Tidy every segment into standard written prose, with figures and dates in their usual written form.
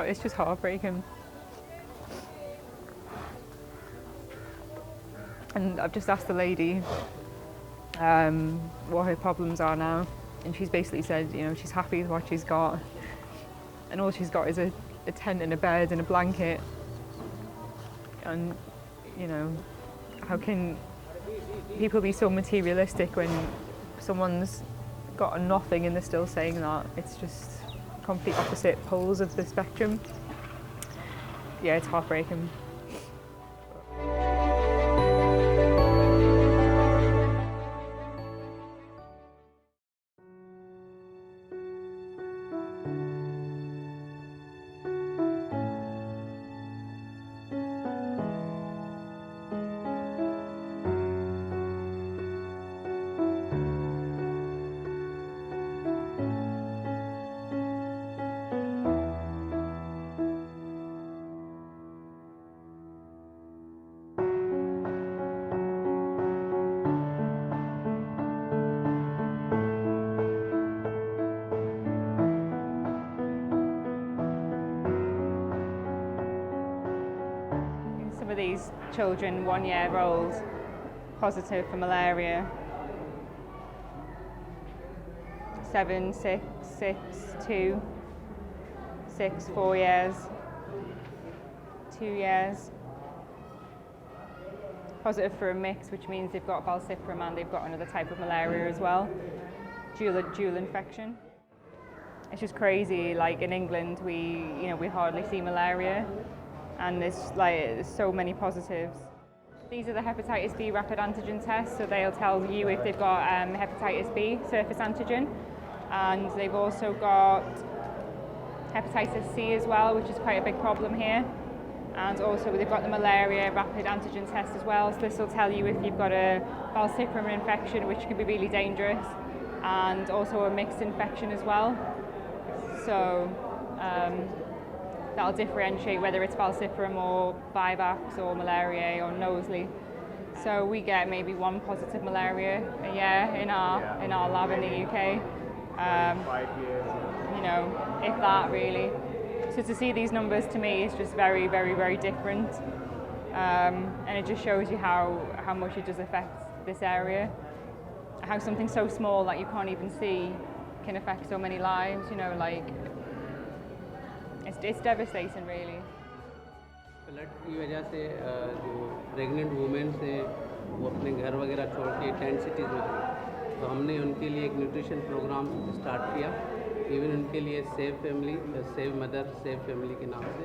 just heartbreaking. And I've just asked the lady what her problems are now, and she's basically said, you know, she's happy with what she's got, and all she's got is a tent and a bed and a blanket. And you know, how can people be so materialistic when someone's got a nothing and they're still saying that? It's just complete opposite poles of the spectrum. Yeah, it's heartbreaking. These children, 1 year old, positive for malaria. 7, 6, 6, 2, 6, 4 years, 2 years. Positive for a mix, which means they've got falciparum and they've got another type of malaria as well. Dual infection. It's just crazy. Like in England, we hardly see malaria. And there's so many positives. These are the hepatitis B rapid antigen tests, so they'll tell you if they've got hepatitis B surface antigen, and they've also got hepatitis C as well, which is quite a big problem here. And also they've got the malaria rapid antigen test as well, so this will tell you if you've got a falciparum infection, which can be really dangerous, and also a mixed infection as well. So that'll differentiate whether it's falciparum or vivax or malaria or nosely. So we get maybe 1 positive malaria a year in our lab in the UK. 5 years. You know, if that really. So to see these numbers to me is just very, very, very different. And it just shows you how much it does affect this area. How something so small that you can't even see can affect so many lives, you know, like it's devastating really. Flood की वजह से जो pregnant women से वो अपने घर वगैरह छोड़ के टेंट सिटीज़ में थे, तो हमने उनके लिए एक न्यूट्रिशन प्रोग्राम स्टार्ट किया, इवन उनके लिए save family, save mother, save family के नाम से,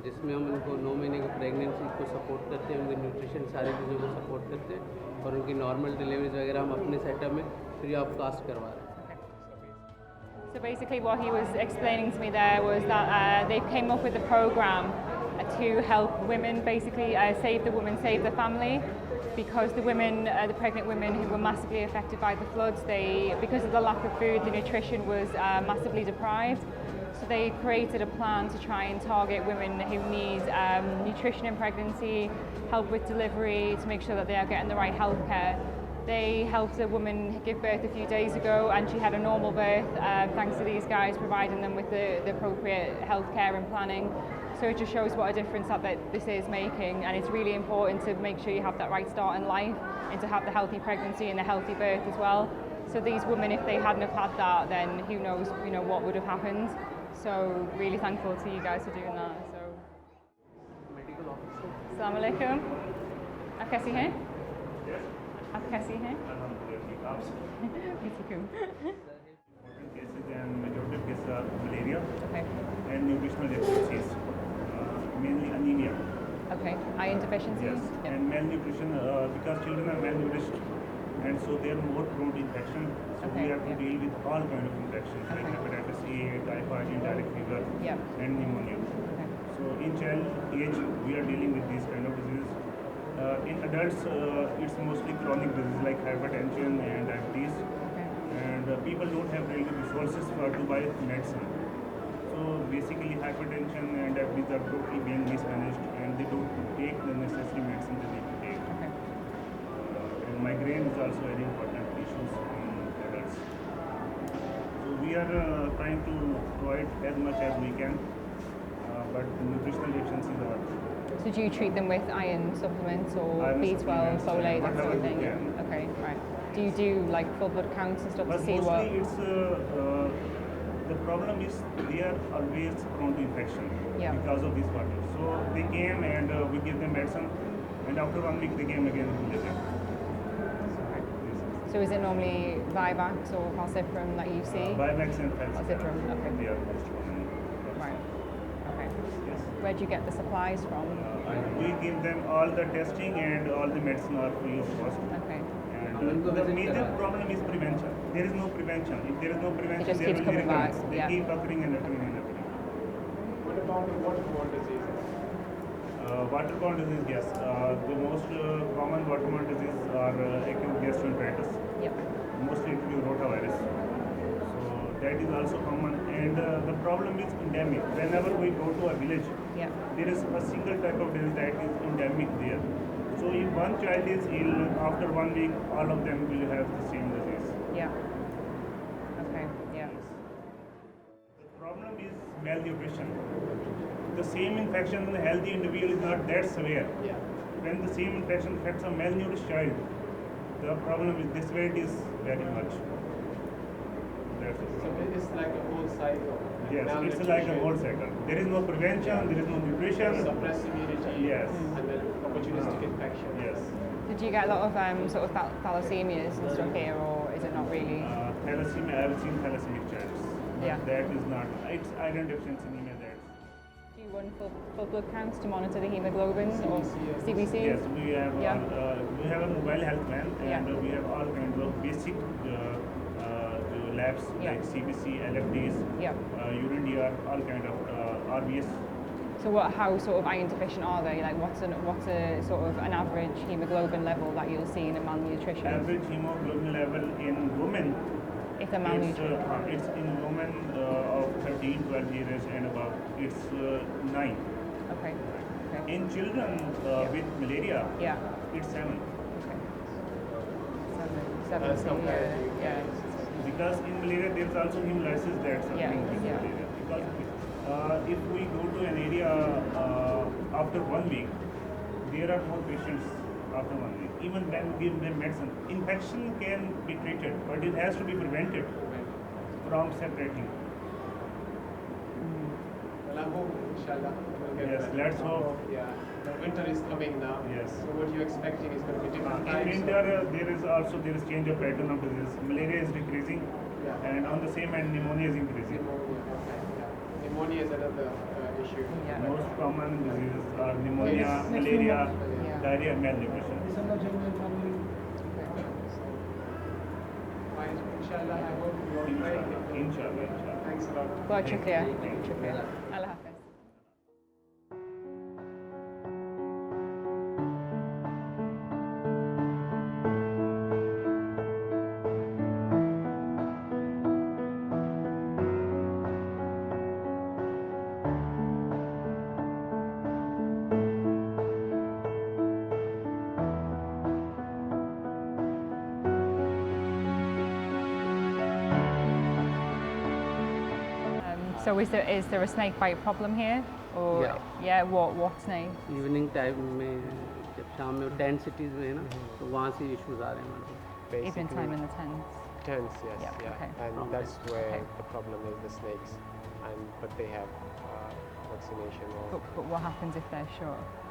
जिसमें हम उनको 9 महीने की प्रेगनेंसी को सपोर्ट करते हैं, उनके न्यूट्रिशन सारी चीज़ों को सपोर्ट करते हैं, और उनकी नॉर्मल डिलीवरीज वगैरह हम अपने सेटअप में फ्री ऑफ कास्ट करवा रहे हैं. So basically what he was explaining to me there was that they came up with a program to help women, basically save the woman, save the family, because the women, the pregnant women who were massively affected by the floods, because of the lack of food, the nutrition was massively deprived. So they created a plan to try and target women who need nutrition in pregnancy, help with delivery, to make sure that they are getting the right health care. They helped a woman give birth a few days ago, and she had a normal birth thanks to these guys providing them with the appropriate health care and planning. So it just shows what a difference that this is making, and it's really important to make sure you have that right start in life and to have the healthy pregnancy and the healthy birth as well. So these women, if they hadn't have had that, then who knows, you know, what would have happened. So really thankful to you guys for doing that. So. Medical officer. Assalamu alaikum. आप कैसी हैं? आप कैसी हैं? Cases and majority of cases are malaria. Okay. And nutritional deficiencies, mainly anemia. Okay. Iron deficiencies? Yes. Yep. And malnutrition, because children are malnourished, and so they are more prone to infection. So Okay, we have to yeah. deal with all kind of infections like Okay. hepatitis A, typhoid, indirect fever, Yep. and pneumonia. Okay. So in child age, we are dealing with these kind of diseases. In adults, it's mostly chronic diseases like hypertension and diabetes. Okay. And people don't have really resources to buy medicine. So basically hypertension and diabetes are totally being mismanaged, and they don't take the necessary medicine they need to take. Okay. And migraine is also very important issues in adults. So we are trying to provide as much as we can but nutritional deficiencies are. So do you treat them with iron supplements or Iron B12, supplements, folate, that sort whatever of thing? we can. Okay, right. Do you do like full blood counts and stuff But to see mostly what? it's the problem is they are always prone to infection Yeah. because of this water. So they came and we give them medicine, and after 1 week they came again with the So is it normally Vivax or Falciparum that you see? Vivax and Falciparum, okay. They are most common. Right. Okay. Yes. Where do you get the supplies from? We give them all the testing and all the medicine are free of cost. Okay. And उनको the visit major करा। problem is prevention. There is no prevention. If there is no prevention, just there keeps will be coming back, recurrence. They yeah. keep occurring and occurring and occurring. What about the waterborne diseases? Waterborne disease, yes. The most common waterborne disease are acute gastroenteritis, Yep. mostly due to rotavirus. So that is also common, and the problem is endemic. Whenever we go to a village, Yep. there is a single type of disease that is endemic there. So if one child is ill, after 1 week, all of them will have the same disease. Yeah. Okay. Yeah. The problem is malnutrition. The same infection in a healthy individual is not that severe. Yeah. When the same infection affects a malnourished child, the problem is the severity is very much. That's the So problem. it's like a whole cycle. Yes, it's like a whole cycle. There is no prevention, there is no nutrition. Suppress immunity. Yes. And then opportunistic infection. Yes. Did you get a lot of sort of thalassemias and stuff here, or is it not really? Thalassemia, I have seen thalassemic childs. Yeah. That is not, it's iron deficiency anemia. That's. Do you run full blood counts to monitor the hemoglobin or CBC? Yes, we have Yeah. we have a mobile health van, and Yeah. we have all kinds of basic labs Yeah. like CBC, LFTs, Yeah. urine DR, all kind of RBS. So how sort of iron deficient are they? Like what's a sort of an average hemoglobin level that you'll see in a malnutrition? Average hemoglobin level in women, If they're it's, malnutrition. it's in women of 13, 12 years and above, it's 9. Okay. Okay. In children with malaria, Yeah. it's 7. Okay. Seven. As compared to Yeah. Because in malaria there is also hemolysis that's Yeah, happening with yeah. malaria. Because if we go to an area after 1 week, there are more patients after 1 week. Even when we give them medicine, infection can be treated, but it has to be prevented from separating. Well, I hope, inshallah, we'll get Yes, better. let's hope. Yeah. The winter is coming now. Yes. So what you're expecting is going to be different In types winter, of- there is change of pattern of disease. Malaria is decreasing, Yeah. and on the same hand, pneumonia is increasing. Pneumonia. Okay. Yeah. Pneumonia is another issue. Yeah. Most common diseases are pneumonia, Yes. malaria, Yeah. diarrhea, malnutrition. Fine. Inshallah, I hope you all right. Inshallah. Thanks a lot. बहुत शुक्रिया Thank you. शुक्रिया अल्लाह हाफ़िज़ So is there a snake bite problem here, or what snake? Evening time में जब शाम में tent cities में है ना तो वहाँ से इश्यूज आ रहे हैं हमारे को Evening time in the tents. Tents, yes, Yeah, yeah, okay. and that's where Okay. the problem is the snakes, but they have vaccination or But what happens if they're short?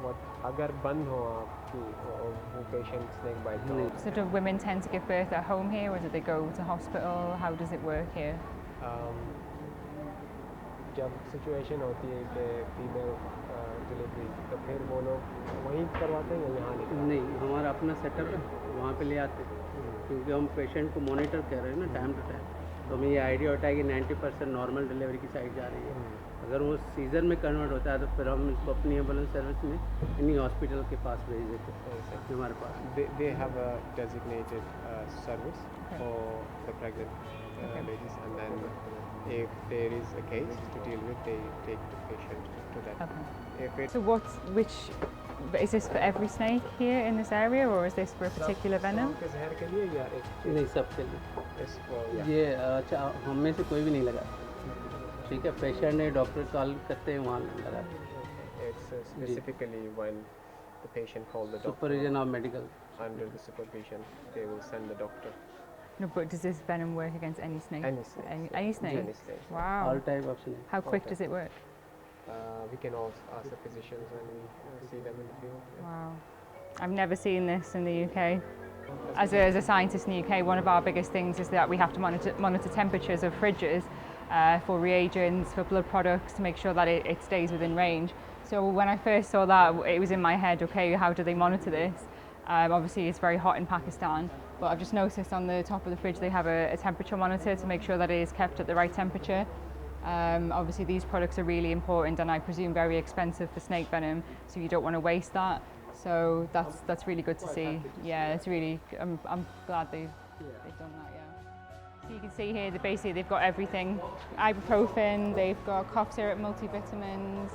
what अगर बंद हो आपकी वो patient snake bite हो So do women tend to give birth at home here, or do they go to hospital? How does it work here? जब situation होती है कि फीमेल डिलीवरी तो फिर वो लोग वहीं करवाते हैं या यहाँ लेकर नहीं हमारा अपना सेटअप है वहाँ पे ले आते हैं क्योंकि हम पेशेंट को मॉनिटर कर रहे हैं ना टाइम टू टाइम तो हमें ये आइडिया होता है कि 90% नॉर्मल डिलीवरी की साइड जा रही है अगर वो सीजन में कन्वर्ट होता है तो फिर हम इसको अपनी एम्बुलेंस सर्विस में इन्हीं हॉस्पिटल के पास भेज देते हैं जो हमारे पास they have a designated service for the pregnant ladies, and then if there is a case to deal with, they take the patient to that. Okay. If it So is this for every snake here in this area, or is this for a particular venom? के जहर के लिए या एक नहीं सबके लिए is for ये अच्छा हम में से कोई भी नहीं लगा ठीक है, पेशेंट ने डॉक्टर कॉल करते हैं वहाँ लगा It's specifically when the patient calls the doctor. Supervision of medical. Under the supervision, they will send the doctor. No, but does this venom work against any snake? Any snakes, Any, yeah. any snake? Any snakes. Wow. All type of snake. How quick Okay. does it work? We can also ask the physicians when we see them in the field. Yeah. Wow. I've never seen this in the UK. As a scientist in the UK, one of our biggest things is that we have to monitor temperatures of fridges for reagents, for blood products, to make sure that it stays within range. So when I first saw that, it was in my head, okay, how do they monitor this? Obviously it's very hot in Pakistan, but I've just noticed on the top of the fridge they have a temperature monitor to make sure that it is kept at the right temperature. Obviously these products are really important and I presume very expensive for snake venom, so you don't want to waste that. So that's really good to see. Yeah, it's really, I'm glad they've done that, yeah. So you can see here that basically they've got everything. Ibuprofen, they've got cough syrup, multivitamins,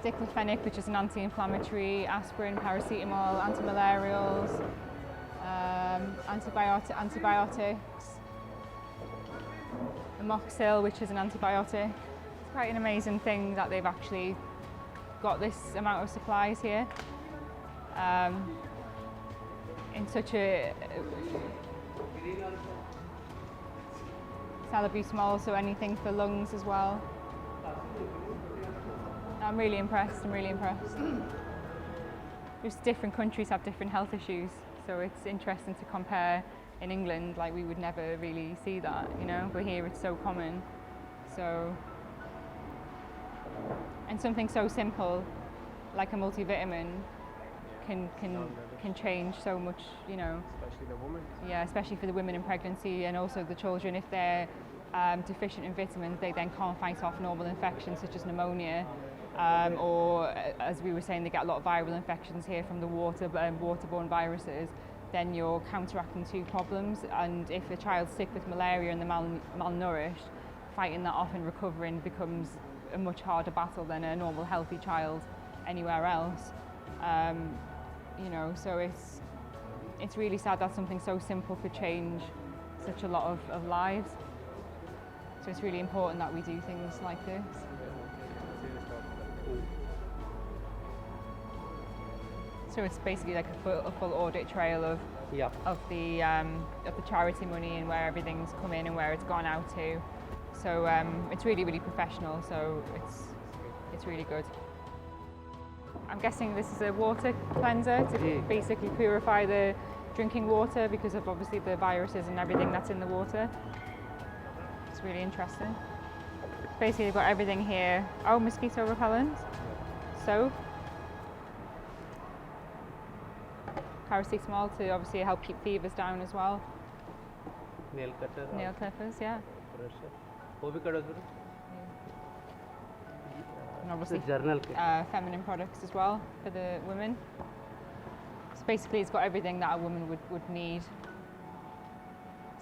diclofenac, which is an anti-inflammatory, aspirin, paracetamol, antimalarials, antibiotics, amoxil, which is an antibiotic. It's quite an amazing thing that they've actually got this amount of supplies here in such a salbutamol, so anything for lungs as well. I'm really impressed, Just different countries have different health issues, so it's interesting to compare. In England, like, we would never really see that, you know, but here it's so common. So, and something so simple like a multivitamin can change so much, you know. Especially the women. Yeah, especially for the women in pregnancy and also the children. If they're deficient in vitamins, they then can't fight off normal infections such as pneumonia, or as we were saying, they get a lot of viral infections here from the waterborne viruses. Then you're counteracting two problems, and if a child's sick with malaria and they're malnourished, fighting that off and recovering becomes a much harder battle than a normal healthy child anywhere else. You know, so it's really sad that something so simple could change such a lot of lives. So it's really important that we do things like this. So it's basically like a full audit trail of the charity money and where everything's come in and where it's gone out to. So it's really professional. So it's really good. I'm guessing this is a water cleanser to basically purify the drinking water because of obviously the viruses and everything that's in the water. It's really interesting. Basically, they've got everything here. Oh, mosquito repellent, soap, paracetamol to obviously help keep fevers down as well. Nail cutter. Nail clippers, yeah. Brusher. वो भी करो जरूर. And obviously journal. feminine products as well for the women. So basically, it's got everything that a woman would need.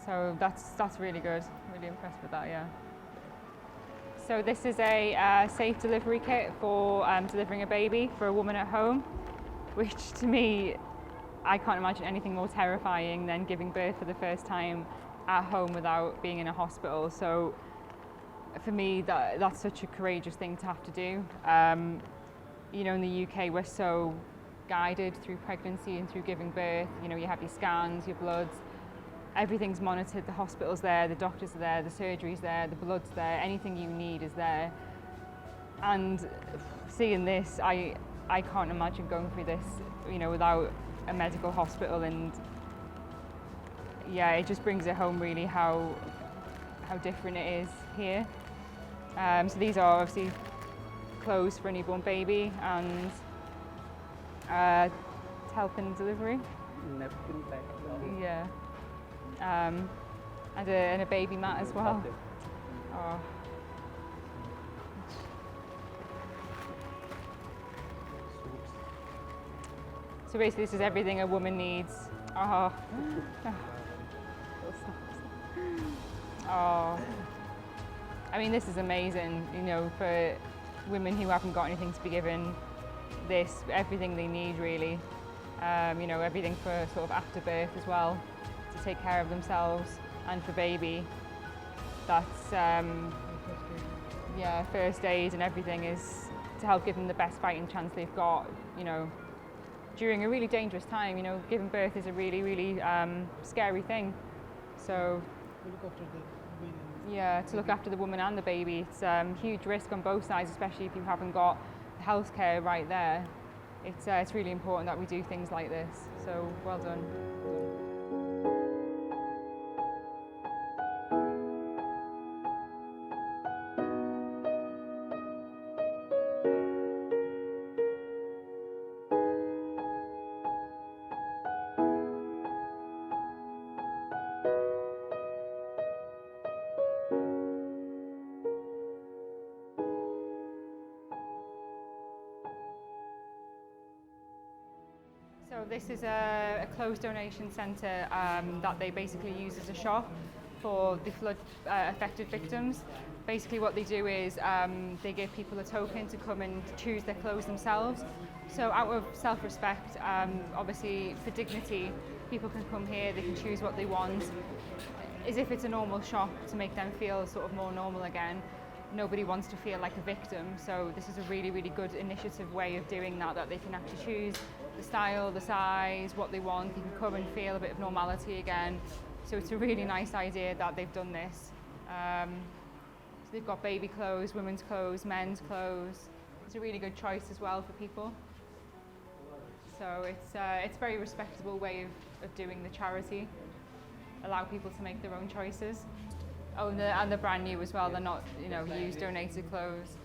So that's really good. Really impressed with that, yeah. So this is a safe delivery kit for delivering a baby for a woman at home, which to me, I can't imagine anything more terrifying than giving birth for the first time at home without being in a hospital. So for me, that's such a courageous thing to have to do. You know, in the UK, we're so guided through pregnancy and through giving birth. You know, you have your scans, your bloods, everything's monitored, the hospital's there, the doctors are there, the surgery's there, the blood's there, anything you need is there. And seeing this, I can't imagine going through this, you know, without a medical hospital. And yeah, it just brings it home really how different it is here. So these are obviously clothes for a newborn baby and help in delivery. Napkin pack. Yeah. And a baby mat as well. Oh. So basically this is everything a woman needs. Oh. Oh. I mean, this is amazing, you know, for women who haven't got anything to be given this, everything they need really. You know, everything for sort of after birth as well, to take care of themselves, and for baby. That's first aid and everything is to help give them the best fighting chance they've got, during a really dangerous time. Giving birth is a really, really scary thing. So, to look after the woman and the baby, it's huge risk on both sides, especially if you haven't got healthcare right there. It's really important that we do things like this. So, well done. So this is a closed donation centre that they basically use as a shop for the flood affected victims. Basically what they do is they give people a token to come and choose their clothes themselves. So out of self-respect, obviously for dignity, people can come here, they can choose what they want, as if it's a normal shop, to make them feel sort of more normal again. Nobody wants to feel like a victim, so this is a really, really good initiative way of doing that they can actually choose the style, the size, what they want. You can come and feel a bit of normality again. So it's a really nice idea that they've done this. So they've got baby clothes, women's clothes, men's clothes. It's a really good choice as well for people. So it's a very respectable way of doing the charity. Allow people to make their own choices. Oh, and they're brand new as well. They're not, used donated clothes.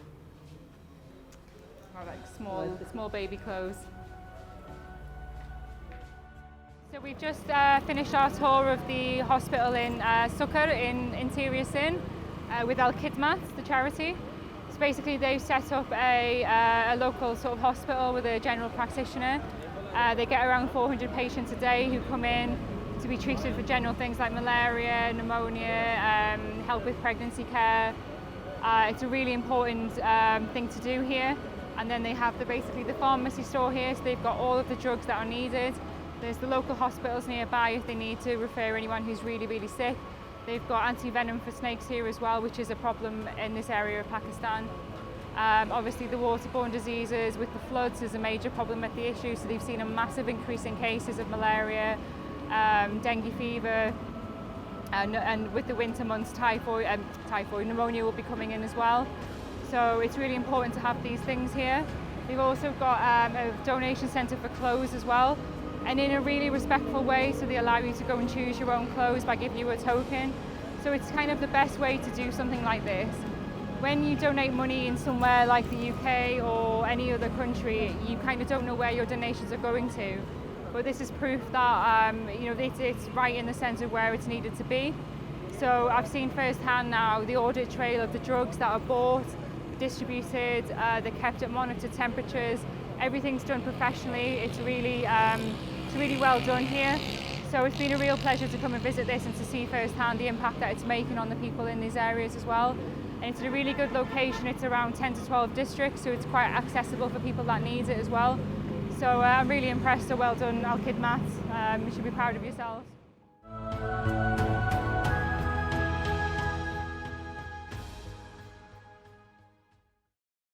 Or like small baby clothes. So we've just finished our tour of the hospital in Sukkar in Interior Sin with Al Khidmat, the charity. So basically they've set up a local sort of hospital with a general practitioner. They get around 400 patients a day who come in to be treated for general things like malaria, pneumonia, help with pregnancy care. It's a really important thing to do here. And then they have basically the pharmacy store here, so they've got all of the drugs that are needed. There's the local hospitals nearby if they need to refer anyone who's really, really sick. They've got anti-venom for snakes here as well, which is a problem in this area of Pakistan. Obviously the waterborne diseases with the floods is a major problem at the issue, so they've seen a massive increase in cases of malaria, dengue fever, and with the winter months typhoid, pneumonia will be coming in as well. So it's really important to have these things here. They've also got a donation centre for clothes as well, and in a really respectful way, so they allow you to go and choose your own clothes by giving you a token. So it's kind of the best way to do something like this. When you donate money in somewhere like the UK or any other country, you kind of don't know where your donations are going to. But this is proof that it's right in the centre where it's needed to be. So I've seen firsthand now the audit trail of the drugs that are bought, distributed, they're kept at monitored temperatures. Everything's done professionally. It's really well done here. So it's been a real pleasure to come and visit this and to see firsthand the impact that it's making on the people in these areas as well. And it's a really good location. It's around 10 to 12 districts, so it's quite accessible for people that need it as well. So I'm really impressed. So well done, Al Khidmat. You should be proud of yourselves.